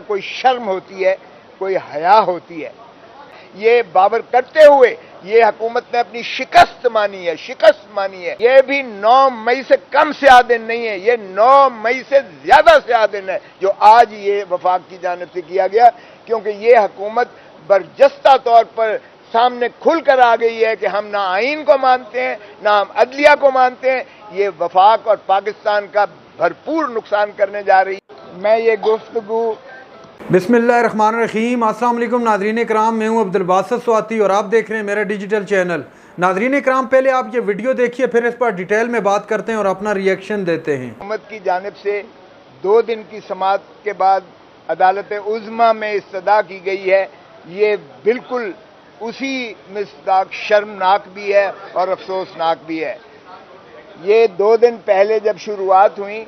کوئی شرم ہوتی ہے، کوئی حیا ہوتی ہے؟ یہ باور کرتے ہوئے یہ حکومت نے اپنی شکست مانی ہے. یہ بھی 9 مئی سے کم سیاہ دن نہیں ہے، یہ 9 مئی سے زیادہ سیاہ دن ہے جو آج یہ وفاق کی جانب سے کیا گیا، کیونکہ یہ حکومت برجستہ طور پر سامنے کھل کر آ گئی ہے کہ ہم نہ آئین کو مانتے ہیں، نہ ہم عدلیہ کو مانتے ہیں. یہ وفاق اور پاکستان کا بھرپور نقصان کرنے جا رہی ہے. میں یہ گفتگو بسم اللہ الرحمن الرحیم. السلام علیکم ناظرین کرام، میں ہوں عبدالباسط سواتی اور آپ دیکھ رہے ہیں میرا ڈیجیٹل چینل. ناظرین کرام، پہلے آپ یہ ویڈیو دیکھیے، پھر اس پر ڈیٹیل میں بات کرتے ہیں اور اپنا ریئیکشن دیتے ہیں. حکومت کی جانب سے 2 دن کی سماعت کے بعد عدالت عظمیٰ میں استدعا کی گئی ہے. یہ بالکل اسی مصداق شرمناک بھی ہے اور افسوسناک بھی ہے. یہ 2 دن پہلے جب شروعات ہوئی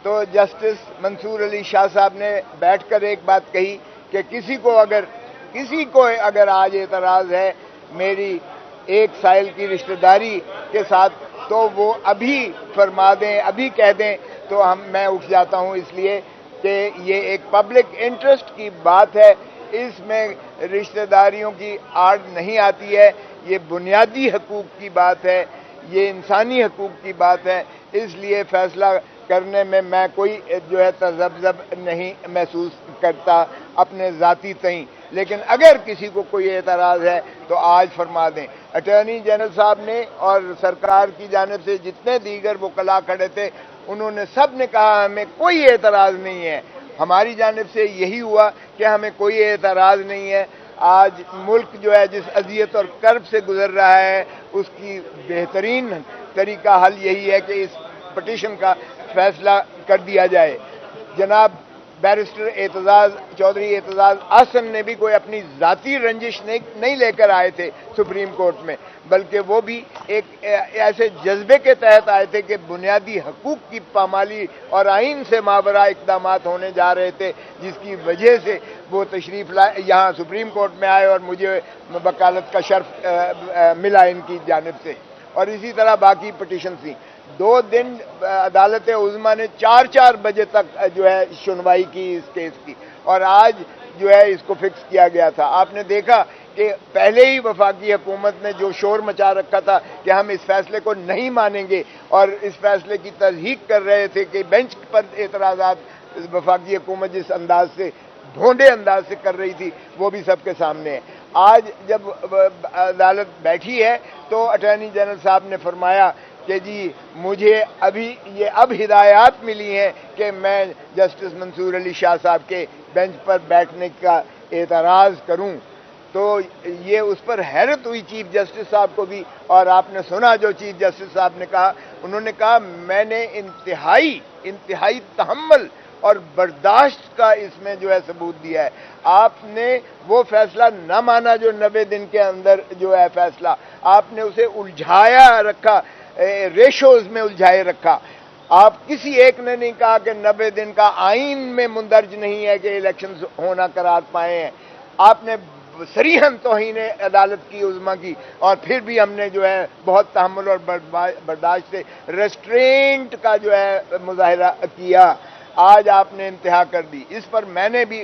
تو جسٹس منصور علی شاہ صاحب نے بیٹھ کر ایک بات کہی کہ کسی کو اگر آج اعتراض ہے میری ایک سائل کی رشتہ داری کے ساتھ تو وہ ابھی فرما دیں، ابھی کہہ دیں تو میں اٹھ جاتا ہوں، اس لیے کہ یہ ایک پبلک انٹرسٹ کی بات ہے. اس میں رشتہ داریوں کی آڑ نہیں آتی ہے. یہ بنیادی حقوق کی بات ہے، یہ انسانی حقوق کی بات ہے. اس لیے فیصلہ کرنے میں کوئی جو ہے تذبذب نہیں محسوس کرتا اپنے ذاتی تئیں. لیکن اگر کسی کو کوئی اعتراض ہے تو آج فرما دیں. اٹارنی جنرل صاحب نے اور سرکار کی جانب سے جتنے دیگر وکلاء کھڑے تھے انہوں نے سب نے کہا ہمیں کوئی اعتراض نہیں ہے. ہماری جانب سے یہی ہوا کہ ہمیں کوئی اعتراض نہیں ہے. آج ملک جو ہے جس اذیت اور کرب سے گزر رہا ہے اس کی بہترین طریقہ حل یہی ہے کہ اس پٹیشن کا فیصلہ کر دیا جائے. جناب بیرسٹر چودھری اعتزاز احسن نے بھی کوئی اپنی ذاتی رنجش نہیں لے کر آئے تھے سپریم کورٹ میں، بلکہ وہ بھی ایک ایسے جذبے کے تحت آئے تھے کہ بنیادی حقوق کی پامالی اور آئین سے ماورا اقدامات ہونے جا رہے تھے، جس کی وجہ سے وہ تشریف لائے یہاں سپریم کورٹ میں آئے اور مجھے وکالت کا شرف ملا ان کی جانب سے. اور اسی طرح باقی پٹیشن تھیں. 2 دن عدالت عظمیٰ نے 4 بجے تک جو ہے سنوائی کی اس کیس کی، اور آج جو ہے اس کو فکس کیا گیا تھا. آپ نے دیکھا کہ پہلے ہی وفاقی حکومت نے جو شور مچا رکھا تھا کہ ہم اس فیصلے کو نہیں مانیں گے اور اس فیصلے کی تصحیح کر رہے تھے کہ بینچ پر اعتراضات وفاقی حکومت جس انداز سے ڈھونڈے انداز سے کر رہی تھی وہ بھی سب کے سامنے ہے. آج جب عدالت بیٹھی ہے تو اٹارنی جنرل صاحب نے فرمایا کہ جی مجھے اب ہدایات ملی ہیں کہ میں جسٹس منصور علی شاہ صاحب کے بینچ پر بیٹھنے کا اعتراض کروں. تو یہ اس پر حیرت ہوئی چیف جسٹس صاحب کو بھی، اور آپ نے سنا جو چیف جسٹس صاحب نے کہا. انہوں نے کہا میں نے انتہائی تحمل اور برداشت کا اس میں جو ہے ثبوت دیا ہے. آپ نے وہ فیصلہ نہ مانا جو 90 دن کے اندر جو ہے فیصلہ، آپ نے اسے الجھایا رکھا، ریشوز میں الجھائے رکھا. آپ کسی ایک نے نہیں کہا کہ 90 دن کا آئین میں مندرج نہیں ہے کہ الیکشنز ہونا قرار پائے ہیں. آپ نے صریحاً توہین عدالت کی عظمیٰ کی، اور پھر بھی ہم نے جو ہے بہت تحمل اور برداشت سے ریسٹرینٹ کا جو ہے مظاہرہ کیا. آج آپ نے انتہا کر دی. اس پر میں نے بھی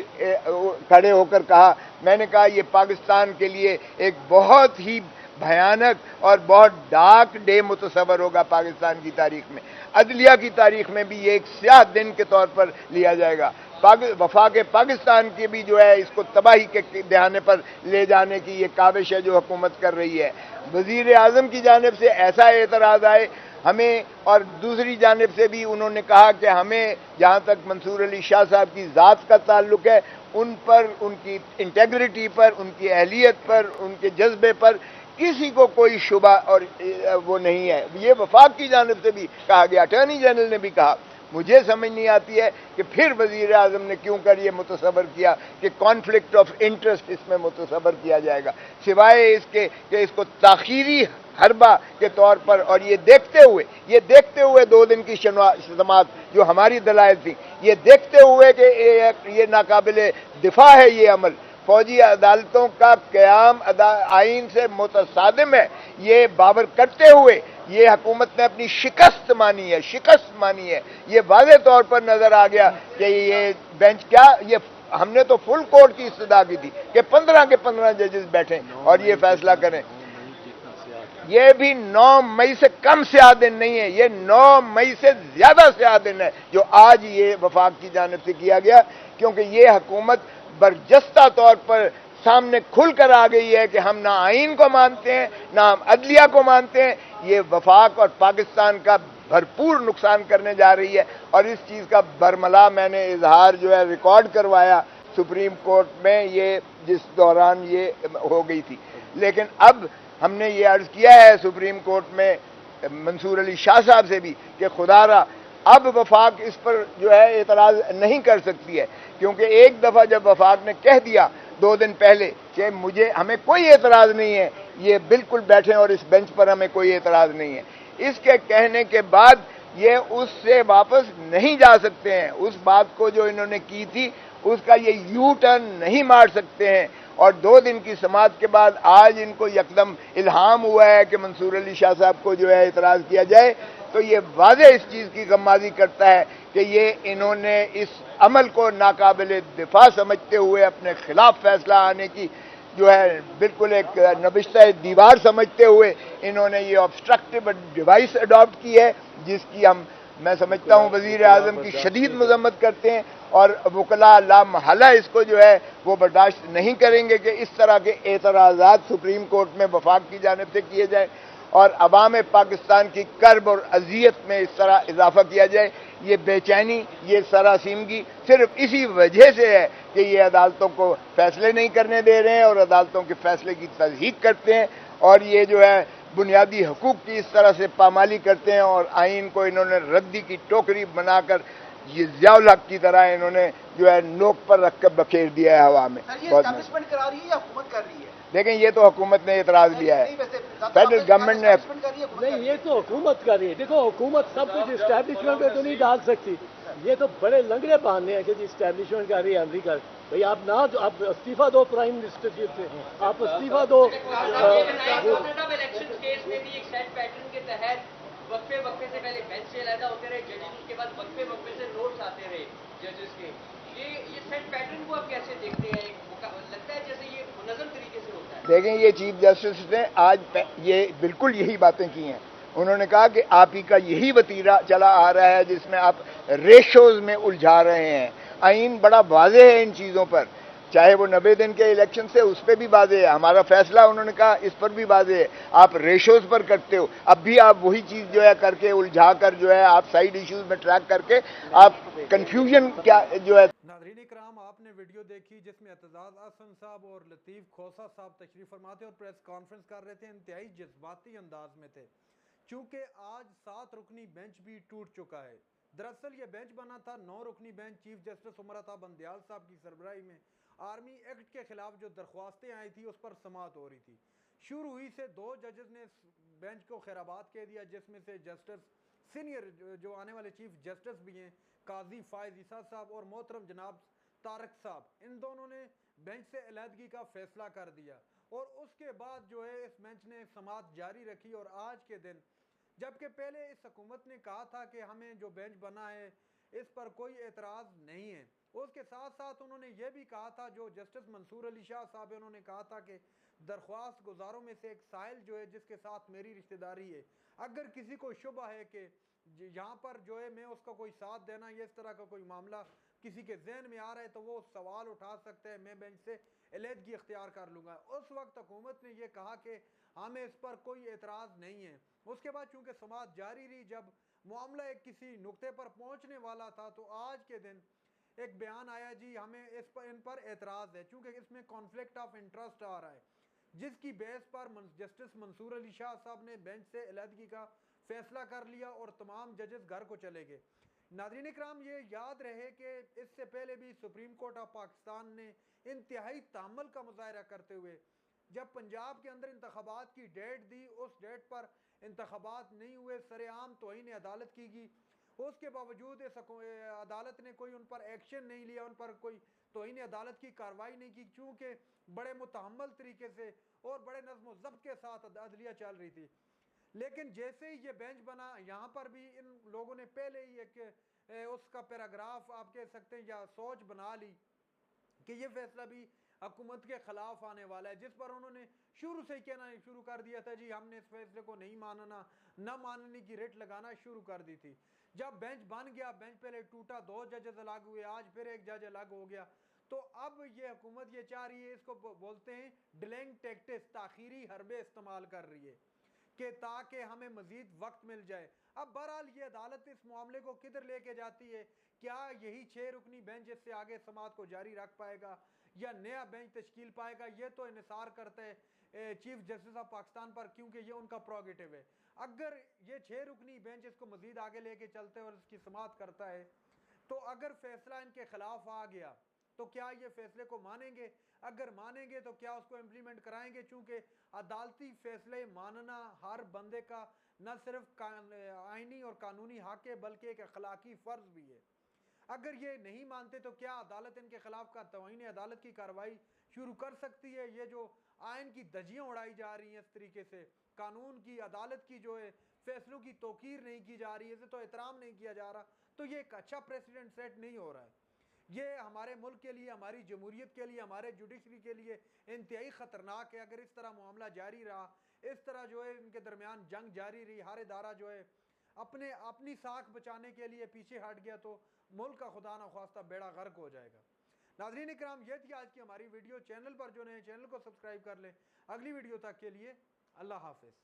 کھڑے ہو کر کہا، میں نے کہا یہ پاکستان کے لیے ایک بہت ہی بھیانک اور بہت ڈارک ڈے متصور ہوگا پاکستان کی تاریخ میں. عدلیہ کی تاریخ میں بھی یہ ایک سیاہ دن کے طور پر لیا جائے گا. وفاق پاکستان کی بھی جو ہے اس کو تباہی کے دہانے پر لے جانے کی یہ کاوش ہے جو حکومت کر رہی ہے. وزیر اعظم کی جانب سے ایسا اعتراض آئے ہمیں، اور دوسری جانب سے بھی انہوں نے کہا کہ ہمیں جہاں تک منصور علی شاہ صاحب کی ذات کا تعلق ہے ان پر، ان کی انٹیگریٹی پر، ان کی اہلیت پر، ان کے جذبے پر کسی کو کوئی شبہ اور وہ نہیں ہے. یہ وفاق کی جانب سے بھی کہا گیا. اٹارنی جنرل نے بھی کہا. مجھے سمجھ نہیں آتی ہے کہ پھر وزیر اعظم نے کیوں کر یہ متصور کیا کہ کانفلکٹ آف انٹرسٹ اس میں متصور کیا جائے گا، سوائے اس کے کہ اس کو تاخیری حربہ کے طور پر، اور یہ دیکھتے ہوئے 2 دن کی سماعت جو ہماری دلائل تھی، یہ دیکھتے ہوئے کہ یہ ناقابل دفاع ہے یہ عمل. فوجی عدالتوں کا قیام آئین سے متصادم ہے. یہ باور کرتے ہوئے یہ حکومت نے اپنی شکست مانی ہے. یہ واضح طور پر نظر آ گیا کہ یہ بینچ کیا، یہ ہم نے تو فل کورٹ کی استدعا کی تھی کہ 15 کے 15 ججز بیٹھیں اور یہ فیصلہ کریں. یہ بھی 9 مئی سے کم سیاہ دن نہیں ہے, یہ 9 مئی سے زیادہ سیاہ دن ہے جو آج یہ وفاق کی جانب سے کیا گیا, کیونکہ یہ حکومت برجستہ طور پر سامنے کھل کر آ گئی ہے کہ ہم نہ آئین کو مانتے ہیں نہ ہم عدلیہ کو مانتے ہیں. یہ وفاق اور پاکستان کا بھرپور نقصان کرنے جا رہی ہے, اور اس چیز کا برملا میں نے اظہار جو ہے ریکارڈ کروایا سپریم کورٹ میں, یہ جس دوران یہ ہو گئی تھی. لیکن اب ہم نے یہ عرض کیا ہے سپریم کورٹ میں منصور علی شاہ صاحب سے بھی کہ خدا را اب وفاق اس پر جو ہے اعتراض نہیں کر سکتی ہے, کیونکہ ایک دفعہ جب وفاق نے کہہ دیا 2 دن پہلے کہ ہمیں کوئی اعتراض نہیں ہے, یہ بالکل بیٹھیں اور اس بینچ پر ہمیں کوئی اعتراض نہیں ہے, اس کے کہنے کے بعد یہ اس سے واپس نہیں جا سکتے ہیں. اس بات کو جو انہوں نے کی تھی اس کا یہ یو ٹرن نہیں مار سکتے ہیں. اور 2 دن کی سماعت کے بعد آج ان کو یکدم الہام ہوا ہے کہ منصور علی شاہ صاحب کو جو ہے اعتراض کیا جائے, تو یہ واضح اس چیز کی غمازی کرتا ہے کہ یہ انہوں نے اس عمل کو ناقابل دفاع سمجھتے ہوئے اپنے خلاف فیصلہ آنے کی جو ہے بالکل ایک نبشتہ دیوار سمجھتے ہوئے انہوں نے یہ آبسٹرکٹیو ڈیوائس اڈاپٹ کی ہے, جس کی میں سمجھتا ہوں وزیر اعظم کی شدید مذمت کرتے ہیں, اور وکلاء لا محالہ اس کو جو ہے وہ برداشت نہیں کریں گے کہ اس طرح کے اعتراضات سپریم کورٹ میں وفاق کی جانب سے کیے جائیں اور عوام پاکستان کی کرب اور اذیت میں اس طرح اضافہ کیا جائے. یہ بے چینی, یہ سراسیمگی صرف اسی وجہ سے ہے کہ یہ عدالتوں کو فیصلے نہیں کرنے دے رہے ہیں اور عدالتوں کے فیصلے کی تصدیق کرتے ہیں, اور یہ جو ہے بنیادی حقوق کی اس طرح سے پامالی کرتے ہیں, اور آئین کو انہوں نے ردی کی ٹوکری بنا کر یہ ضیاء الحق کی طرح انہوں نے جو ہے نوک پر رکھ کر بکھیر دیا ہے ہوا میں. کرا رہی ہے یا حکومت کر رہی ہے؟ دیکھیں یہ تو حکومت نے اعتراض لیا ہے, فیڈرل گورنمنٹ نے. نہیں, یہ تو حکومت کر رہی ہے. دیکھو حکومت سب کچھ اسٹیبلشمنٹ پہ تو نہیں ڈال سکتی, یہ تو بڑے لنگڑے بہانے ہیں کہ جی اسٹیبلشمنٹ کر رہی ہے امریکہ. بھائی آپ نہ آپ استعفیٰ دو پرائم منسٹر سے, آپ استعفیٰ دو. الیکشن کیس میں بھی ایک سیٹ پیٹرن کے تحت وقفے سے پہلے بینچ سے علیحدہ ہوتے رہے ججز, اس کے بعد وقفے سے نوٹس آتے رہے ججز کے. یہ سیٹ پیٹرن کو آپ کیسے دیکھتے ہیں؟ لگتا ہے جیسے یہ منظم طریقے سے ہوتا ہے. دیکھیں یہ چیف جسٹس نے آج یہ بالکل یہی باتیں کی ہیں. انہوں نے کہا کہ آپ ہی کا یہی وتیرہ چلا آ رہا ہے جس میں آپ ریشوز میں الجھا رہے ہیں. آئین بڑا واضح ہے ان چیزوں پر, چاہے وہ 90 دن کے الیکشن سے اس پہ بھی واضح ہے, ہمارا فیصلہ انہوں نے کہا اس پر بھی واضح ہے. آپ ریشوز پر کرتے ہو, اب بھی آپ وہی چیز جو ہے کر کے الجھا کر جو ہے آپ سائیڈ ایشوز میں ٹریک کر کے آپ کنفیوژن کیا جو ہے. ناظرین اکرام, آپ نے ویڈیو دیکھی جس میں اعتزاز احسن صاحب اور لطیف کھوسہ صاحب تشریف فرماتے اور پریس کانفرنس کر رہے تھے, انتہائی جذباتی انداز میں تھے, چونکہ آج 7 رکنی بینچ بھی ٹوٹ چکا ہے. دراصل یہ بینچ بنا تھا 9 رکنی bench chief justice Umar Ata Bandial صاحب کی سربراہی میں. آرمی ایکٹ کے خلاف جو درخواستیں آئی تھی اس پر سماعت ہو رہی تھی. شروع ہوئی سے 2 ججز نے بینچ کو خیرآباد کہہ دیا, جس میں سے جسٹس سینئر جو آنے والے چیف جسٹس بھی ہیں قاضی فائز عیسیٰ صاحب اور محترم جناب طارق صاحب, ان دونوں نے بینچ سے علیحدگی کا فیصلہ کر دیا. اور اس کے بعد جو ہے اس بینچ نے سماعت جاری رکھی, اور آج کے دن جبکہ پہلے اس حکومت نے کہا تھا کہ ہمیں جو بینچ بنا ہے اس پر کوئی اعتراض نہیں ہے, اس کے ساتھ ساتھ انہوں نے یہ بھی کہا تھا, جو جسٹس منصور علی شاہ صاحب انہوں نے کہا تھا کہ درخواست گزاروں میں سے ایک سائل جو ہے جس کے ساتھ میری رشتہ داری ہے, اگر کسی کو شبہ ہے کہ یہاں پر جو ہے میں اس کا کوئی ساتھ دینا یا اس طرح کا کوئی معاملہ کسی کے ذہن میں آ رہا ہے تو وہ سوال اٹھا سکتے ہیں, میں بینچ سے علیحدگی اختیار کر لوں گا. اس وقت حکومت نے یہ کہا کہ ہمیں اس پر کوئی اعتراض نہیں ہے. اس کے بعد چونکہ سماعت جاری رہی, جب معاملہ ایک کسی نقطے پر پہنچنے والا تھا تو آج کے دن ایک بیان آیا جی ہمیں ان پر اعتراض ہے, چونکہ اس میں کانفلکٹ آف انٹرسٹ آ رہا ہے, جس کی بیس پر جسٹس منصور علی شاہ صاحب نے بینچ سے علیحدگی کا فیصلہ کر لیا اور تمام ججز گھر کو چلے گئے. ناظرین اکرام, یہ یاد رہے کہ اس سے پہلے بھی سپریم کورٹ آف پاکستان نے انتہائی تحمل کا مظاہرہ کرتے ہوئے جب پنجاب کے اندر انتخابات کی ڈیٹ دی, اس ڈیٹ پر انتخابات نہیں ہوئے, سر عام توہین عدالت کی گئی, اس کے باوجود اس عدالت نے کوئی ان پر ایکشن نہیں لیا, ان پر کوئی توہین عدالت کی کارروائی نہیں کی, چونکہ بڑے متحمل طریقے سے اور بڑے نظم و ضبط کے ساتھ عدلیہ چل رہی تھی. لیکن جیسے ہی یہ بینچ بنا, یہاں پر بھی ان لوگوں نے پہلے ہی ایک اس کا پیراگراف آپ کہہ سکتے ہیں یا سوچ بنا لی کہ یہ فیصلہ بھی حکومت کے خلاف آنے والا ہے، جس پر انہوں نے شروع سے کہنا شروع کر دیا تھا جی ہم نے اس فیصلے کو نہیں ماننا، نہ ماننے کی ریٹ لگانا شروع کر دی تھی۔ جب بینچ بن گیا، بینچ پہلے ٹوٹا، 2 ججز الگ ہوئے، آج پھر ایک جج الگ ہو گیا، تو اب یہ حکومت یہ چاہ رہی ہے، اس کو بولتے ہیں ڈیلنگ ٹیکٹس، تاخیری حربے استعمال کر رہی ہے کہ تاکہ ہمیں مزید وقت مل جائے۔ اب بہرحال یہ عدالت اس معاملے کو کدھر لے کے جاتی ہے، کیا یہی 6 رکنی بینچ اس سے آگے سماعت کو جاری رکھ پائے گا یا نیا بینچ تشکیل پائے گا، یہ تو انحصار کرتا ہے چیف جسٹس آف پاکستان پر، کیونکہ یہ ان کا پروگیٹو ہے۔ اگر یہ 6 رکنی بینچ اس کو مزید آگے لے کے چلتے اور اس کی سماعت کرتا ہے تو اگر فیصلہ ان کے خلاف آ گیا تو کیا یہ فیصلے کو مانیں گے؟ اگر مانیں گے تو کیا اس کو امپلیمنٹ کرائیں گے؟ چونکہ عدالتی فیصلے ماننا ہر بندے کا نہ صرف آئینی اور قانونی حق ہے بلکہ ایک اخلاقی فرض بھی ہے۔ اگر یہ نہیں مانتے تو کیا عدالت ان کے خلاف کا توہین عدالت کی کارروائی شروع کر سکتی ہے؟ یہ جو آئین کی دھجیاں اڑائی جا رہی ہیں اس طریقے سے، قانون کی، عدالت کی جو ہے فیصلوں کی توقیر نہیں کی جا رہی ہے، اسے تو احترام نہیں کیا جا رہا، تو یہ ایک اچھا پریسیڈنٹ سیٹ نہیں ہو رہا ہے۔ یہ ہمارے ملک کے لیے، ہماری جمہوریت کے لیے، ہمارے جوڈیشری کے لیے انتہائی خطرناک ہے۔ اگر اس طرح معاملہ جاری رہا، اس طرح جو ہے ان کے درمیان جنگ جاری رہی، ہر ادارہ جو ہے اپنی ساکھ بچانے کے لیے پیچھے ہٹ گیا تو ملک کا خدا نخواستہ بیڑا غرق ہو جائے گا۔ ناظرین اکرام، یہ تھی آج کی ہماری ویڈیو۔ چینل پر جو نئے چینل کو سبسکرائب کر لیں۔ اگلی ویڈیو تک کے لیے اللہ حافظ۔